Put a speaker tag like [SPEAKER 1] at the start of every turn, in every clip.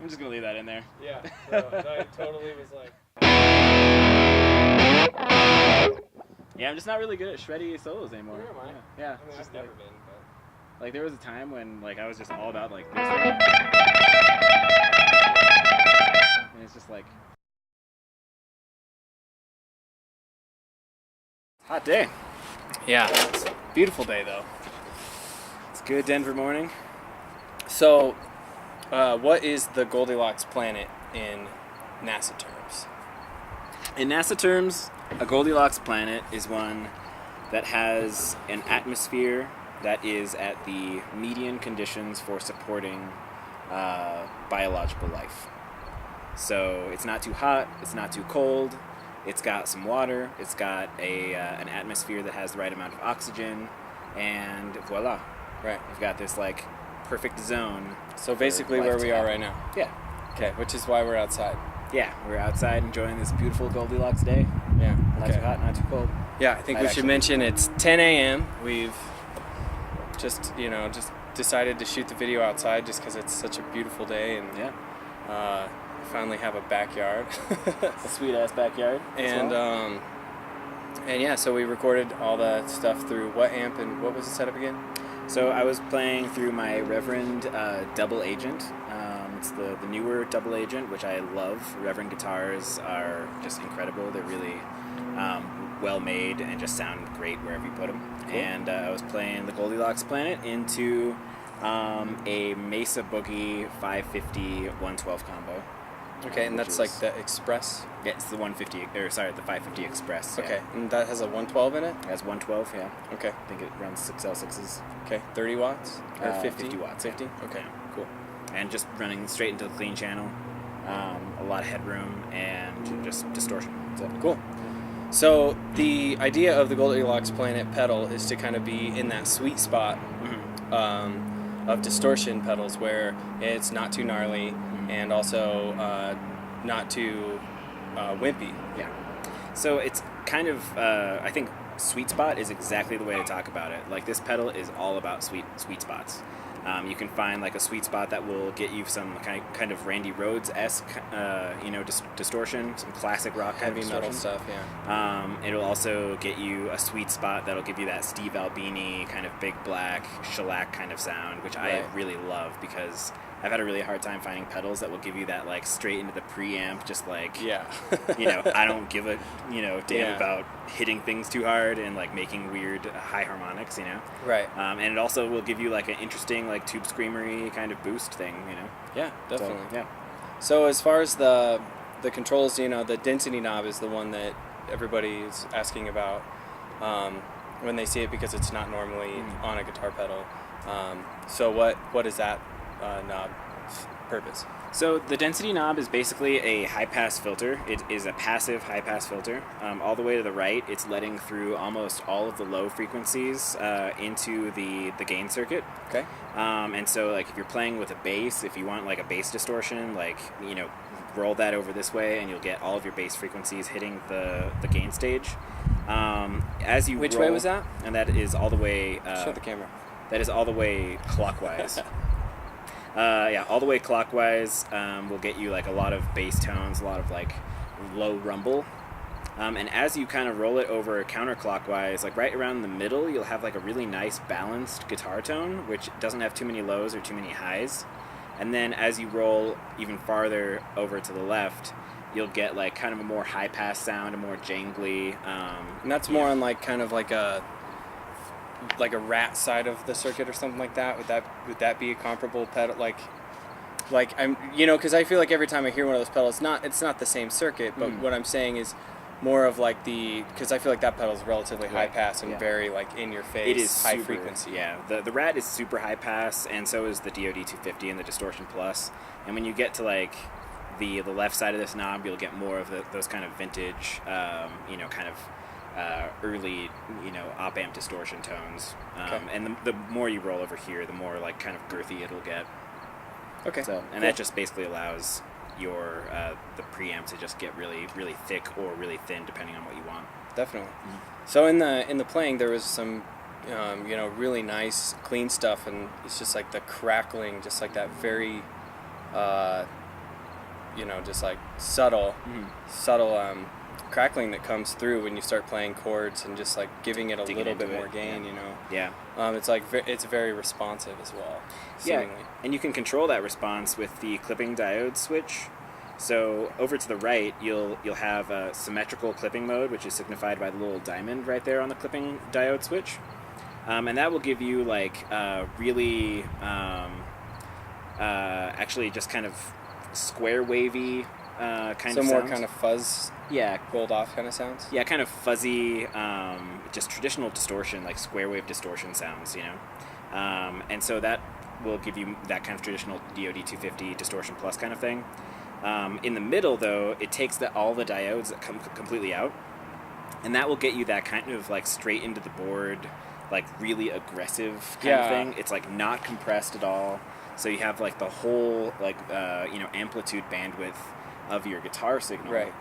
[SPEAKER 1] I'm just gonna leave that in there.
[SPEAKER 2] Yeah, so I totally was like...
[SPEAKER 1] Yeah, I'm just not really good at shreddy solos anymore.
[SPEAKER 2] Never mind.
[SPEAKER 1] Yeah.
[SPEAKER 2] I mean,
[SPEAKER 1] Just
[SPEAKER 2] I've never been, but...
[SPEAKER 1] Like there was a time when like I was just all about like this. And it's just like hot day.
[SPEAKER 2] Yeah, it's a beautiful day though.
[SPEAKER 1] It's a good Denver morning.
[SPEAKER 2] So, what is the Goldilocks Planet in NASA terms?
[SPEAKER 1] In NASA terms, a Goldilocks planet is one that has an atmosphere that is at the median conditions for supporting biological life. So it's not too hot, it's not too cold, it's got some water, it's got an atmosphere that has the right amount of oxygen, and voila.
[SPEAKER 2] Right.
[SPEAKER 1] You've got this like perfect zone.
[SPEAKER 2] So basically where we are right now.
[SPEAKER 1] Yeah.
[SPEAKER 2] Okay, which is why we're outside.
[SPEAKER 1] Yeah, we're outside enjoying this beautiful Goldilocks day.
[SPEAKER 2] Yeah.
[SPEAKER 1] Not too hot, not too cold.
[SPEAKER 2] Yeah, I think we should mention it's 10 a.m. We've just decided to shoot the video outside just because it's such a beautiful day, and we finally have a backyard.
[SPEAKER 1] A sweet ass backyard.
[SPEAKER 2] And and yeah, so we recorded all the stuff through what amp and what was the setup again?
[SPEAKER 1] So I was playing through my Reverend Double Agent. It's the newer Double Agent, which I love. Reverend guitars are just incredible. They're really well made and just sound great wherever you put them. Cool. And I was playing the Goldilocks Planet into a Mesa Boogie 550 112 combo.
[SPEAKER 2] Okay, and that's like the Express?
[SPEAKER 1] Yeah, it's the 150, or sorry, the 550 Express.
[SPEAKER 2] Okay,
[SPEAKER 1] yeah.
[SPEAKER 2] and that has a 112 in it?
[SPEAKER 1] It has 112, yeah.
[SPEAKER 2] Okay.
[SPEAKER 1] I think it runs 6L6s.
[SPEAKER 2] Okay, 30 watts? Or 50?
[SPEAKER 1] 50 watts.
[SPEAKER 2] 50?
[SPEAKER 1] Yeah.
[SPEAKER 2] Okay, cool.
[SPEAKER 1] And just running straight into the clean channel. A lot of headroom and just distortion. So,
[SPEAKER 2] cool. So the idea of the Goldilocks Planet pedal is to kind of be in that sweet spot of distortion pedals where it's not too gnarly and also not too wimpy.
[SPEAKER 1] Yeah. So it's kind of, I think sweet spot is exactly the way to talk about it. Like this pedal is all about sweet spots. You can find like a sweet spot that will get you some kind of Randy Rhoads-esque, distortion, some classic rock
[SPEAKER 2] heavy metal stuff. Yeah.
[SPEAKER 1] It'll also get you a sweet spot that'll give you that Steve Albini kind of big black shellac kind of sound, which I really love because I've had a really hard time finding pedals that will give you that like straight into the preamp, just like I don't give a damn about hitting things too hard and like making weird high harmonics,
[SPEAKER 2] Right.
[SPEAKER 1] And it also will give you like an interesting like tube screamery kind of boost thing,
[SPEAKER 2] Yeah, definitely.
[SPEAKER 1] So, yeah.
[SPEAKER 2] So as far as the controls, the density knob is the one that everybody is asking about when they see it because it's not normally on a guitar pedal. So what is that knob purpose?
[SPEAKER 1] So the density knob is basically a high-pass filter. It is a passive high-pass filter. All the way to the right, it's letting through almost all of the low frequencies into the gain circuit.
[SPEAKER 2] Okay.
[SPEAKER 1] And so like if you're playing with a bass, if you want like a bass distortion, like roll that over this way and you'll get all of your bass frequencies hitting the gain stage. As you
[SPEAKER 2] Which
[SPEAKER 1] roll,
[SPEAKER 2] way was that?
[SPEAKER 1] And that is all the way...
[SPEAKER 2] Show the camera.
[SPEAKER 1] That is all the way clockwise. All the way clockwise will get you like a lot of bass tones, a lot of like low rumble. And as you kind of roll it over counterclockwise, like right around the middle, you'll have like a really nice balanced guitar tone, which doesn't have too many lows or too many highs. And then as you roll even farther over to the left, you'll get like kind of a more high pass sound, a more jangly.
[SPEAKER 2] And that's more on like kind of like a rat side of the circuit or something like that. Would that be a comparable pedal? Like I'm because I feel like every time I hear one of those pedals, it's not the same circuit, but what I'm saying is more of like because I feel like that pedal is relatively high pass and very like in your face.
[SPEAKER 1] It is
[SPEAKER 2] high
[SPEAKER 1] super,
[SPEAKER 2] frequency.
[SPEAKER 1] Yeah, the Rat is super high pass, and so is the DoD 250 and the Distortion Plus. And when you get to like the left side of this knob, you'll get more of those kind of vintage, kind of early, op amp distortion tones. And the more you roll over here, the more like kind of girthy it'll get.
[SPEAKER 2] Okay.
[SPEAKER 1] So, and that just basically allows your the preamp to just get really, really thick or really thin, depending on what you want.
[SPEAKER 2] Definitely. So in the playing, there was some, really nice, clean stuff, and it's just like the crackling, just like that very just like subtle crackling that comes through when you start playing chords and just like giving it a little bit more gain.
[SPEAKER 1] Yeah.
[SPEAKER 2] It's like it's very responsive as well. Seemingly.
[SPEAKER 1] Yeah, and you can control that response with the clipping diode switch. So over to the right, you'll have a symmetrical clipping mode, which is signified by the little diamond right there on the clipping diode switch, and that will give you like really actually just kind of square wavy kind of
[SPEAKER 2] more
[SPEAKER 1] sounds.
[SPEAKER 2] kind of fuzz.
[SPEAKER 1] Yeah,
[SPEAKER 2] rolled off kind of sounds.
[SPEAKER 1] Yeah, kind of fuzzy, just traditional distortion, like square wave distortion sounds, and so that will give you that kind of traditional DoD 250 distortion plus kind of thing. In the middle, though, it takes all the diodes that come completely out, and that will get you that kind of like straight into the board, like really aggressive kind of thing. It's like not compressed at all, so you have like the whole like amplitude bandwidth of your guitar signal.
[SPEAKER 2] Right.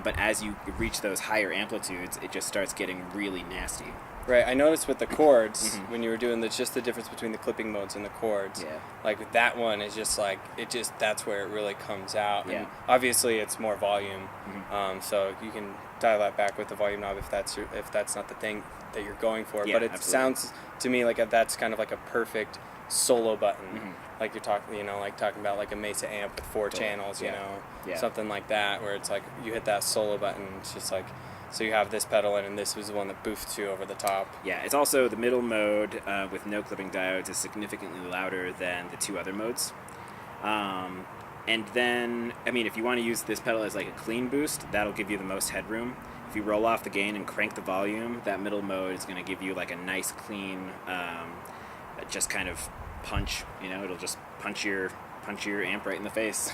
[SPEAKER 1] But as you reach those higher amplitudes, it just starts getting really nasty.
[SPEAKER 2] Right, I noticed with the chords, when you were doing just the difference between the clipping modes and the chords, like with that one is just like, that's where it really comes out.
[SPEAKER 1] Yeah.
[SPEAKER 2] And obviously it's more volume, so you can dial that back with the volume knob if that's not the thing that you're going for.
[SPEAKER 1] Yeah,
[SPEAKER 2] but it
[SPEAKER 1] absolutely.
[SPEAKER 2] sounds to me like that's kind of like a perfect solo button. Like you're talking, talking about like a Mesa amp with 4 channels, something like that, where it's like you hit that solo button, it's just like, so you have this pedal in, and this was the one that boofed you over the top.
[SPEAKER 1] Yeah, it's also the middle mode with no clipping diodes is significantly louder than the 2 other modes. And then, if you want to use this pedal as like a clean boost, that'll give you the most headroom. If you roll off the gain and crank the volume, that middle mode is going to give you like a nice clean, just kind of punch. It'll just punch your amp right in the face.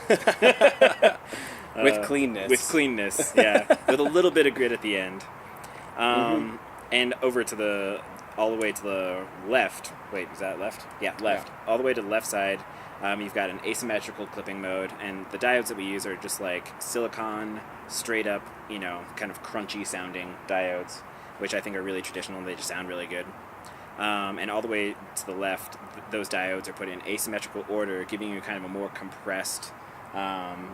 [SPEAKER 2] With cleanness.
[SPEAKER 1] With cleanness, yeah. With a little bit of grit at the end. And over to all the way to the left. Wait, is that left? Yeah, left. Yeah. All the way to the left side, you've got an asymmetrical clipping mode, and the diodes that we use are just like silicon, straight up, kind of crunchy sounding diodes, which I think are really traditional and they just sound really good. And all the way to the left, those diodes are put in asymmetrical order, giving you kind of a more compressed,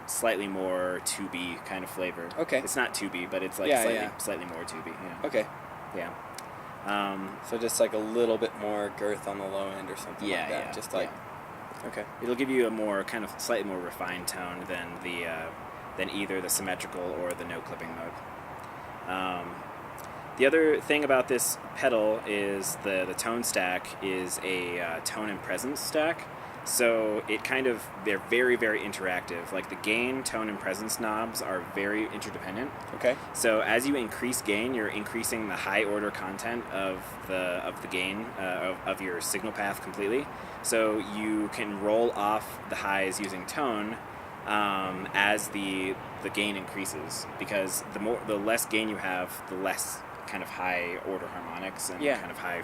[SPEAKER 1] slightly more tubey kind of flavor.
[SPEAKER 2] Okay.
[SPEAKER 1] It's not tubey, but it's like slightly more tubey. Yeah.
[SPEAKER 2] Okay.
[SPEAKER 1] Yeah.
[SPEAKER 2] So just like a little bit more girth on the low end or something like that.
[SPEAKER 1] Yeah.
[SPEAKER 2] Just like.
[SPEAKER 1] Yeah.
[SPEAKER 2] Okay.
[SPEAKER 1] It'll give you a more kind of slightly more refined tone than either the symmetrical or the no clipping mode. The other thing about this pedal is the tone stack is a tone and presence stack. So they're very, very interactive. Like the gain, tone, and presence knobs are very interdependent.
[SPEAKER 2] Okay.
[SPEAKER 1] So as you increase gain, you're increasing the high order content of the gain of your signal path completely. So you can roll off the highs using tone as the gain increases, because the less gain you have, the less kind of high order harmonics and kind of high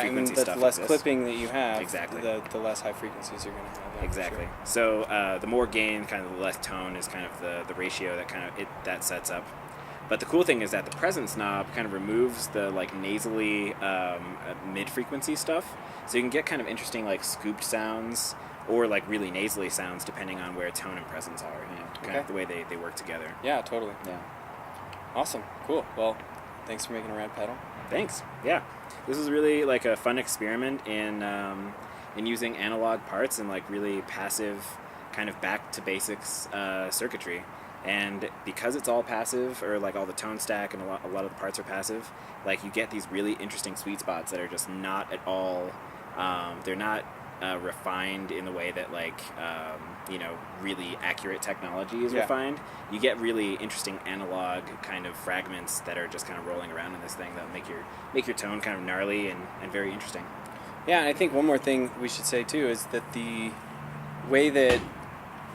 [SPEAKER 1] frequency stuff.
[SPEAKER 2] The less
[SPEAKER 1] exists.
[SPEAKER 2] clipping that you have,
[SPEAKER 1] exactly.
[SPEAKER 2] The less high frequencies you're going to have. Yeah,
[SPEAKER 1] exactly.
[SPEAKER 2] Sure.
[SPEAKER 1] So the more gain, kind of the less tone is kind of the ratio that sets up. But the cool thing is that the presence knob kind of removes the like nasally mid frequency stuff, so you can get kind of interesting like scooped sounds or like really nasally sounds depending on where tone and presence are. Kind of the way they work together.
[SPEAKER 2] Yeah, totally.
[SPEAKER 1] Yeah.
[SPEAKER 2] Awesome. Cool. Well, thanks for making a rad pedal.
[SPEAKER 1] Thanks. Yeah, this was really like a fun experiment in using analog parts and like really passive, kind of back to basics circuitry. And because it's all passive, or like all the tone stack and a lot of the parts are passive, like you get these really interesting sweet spots that are just not at all. They're not refined in the way that like really accurate technology is refined. You get really interesting analog kind of fragments that are just kind of rolling around in this thing that make your tone kind of gnarly and very interesting.
[SPEAKER 2] Yeah, and I think one more thing we should say too is that the way that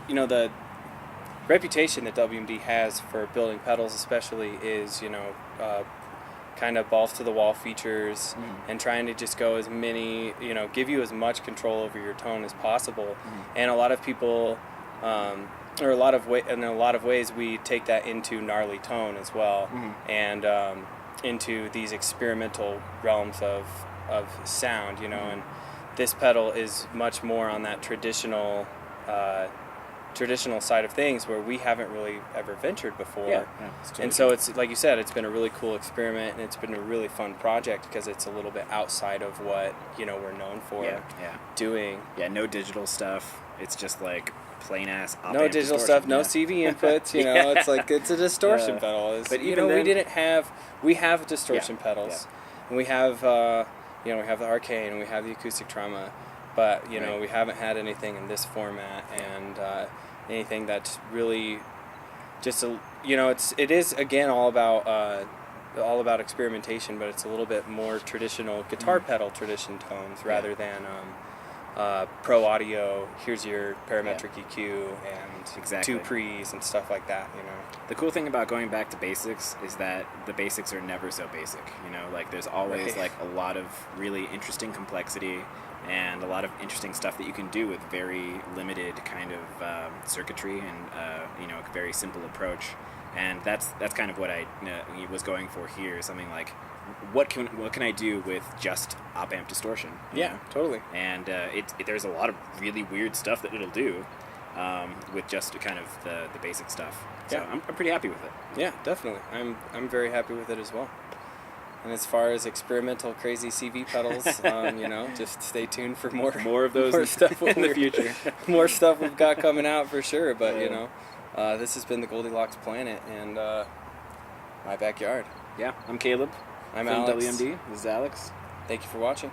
[SPEAKER 2] the reputation that WMD has for building pedals especially is kind of balls to the wall features and trying to just go as many, give you as much control over your tone as possible. And a lot of people, in a lot of ways, we take that into gnarly tone as well, and into these experimental realms of sound, and this pedal is much more on that traditional traditional side of things where we haven't really ever ventured before.
[SPEAKER 1] Yeah, it's totally
[SPEAKER 2] And so
[SPEAKER 1] cool.
[SPEAKER 2] it's like you said, it's been a really cool experiment, and it's been a really fun project because it's a little bit outside of what we're known for doing.
[SPEAKER 1] Yeah, no digital stuff. It's just like plain ass op
[SPEAKER 2] No
[SPEAKER 1] amp
[SPEAKER 2] digital
[SPEAKER 1] distortion.
[SPEAKER 2] stuff, no CV inputs. It's like it's a distortion pedal.
[SPEAKER 1] But
[SPEAKER 2] We have distortion pedals, and we have we have the arcade and we have the acoustic trauma, but we haven't had anything in this format and anything that's really just it is again all about experimentation, but it's a little bit more traditional guitar pedal tradition tones rather than pro audio. Here's your parametric EQ and two pre's and stuff like that.
[SPEAKER 1] The cool thing about going back to basics is that the basics are never so basic. Like there's always like a lot of really interesting complexity and a lot of interesting stuff that you can do with very limited kind of circuitry and a very simple approach. And that's kind of what I was going for here. Something like, what can I do with just op amp distortion?
[SPEAKER 2] Yeah, totally.
[SPEAKER 1] And there's a lot of really weird stuff that it'll do with just kind of the basic stuff. So I'm pretty happy with it.
[SPEAKER 2] Yeah, definitely. I'm very happy with it as well. And as far as experimental crazy CV pedals, just stay tuned for more
[SPEAKER 1] of those
[SPEAKER 2] more stuff
[SPEAKER 1] in the future.
[SPEAKER 2] More stuff we've got coming out for sure. But this has been the Goldilocks Planet and my backyard.
[SPEAKER 1] Yeah, I'm Caleb.
[SPEAKER 2] I'm
[SPEAKER 1] from
[SPEAKER 2] Alex.
[SPEAKER 1] WMD. This is Alex.
[SPEAKER 2] Thank you for watching.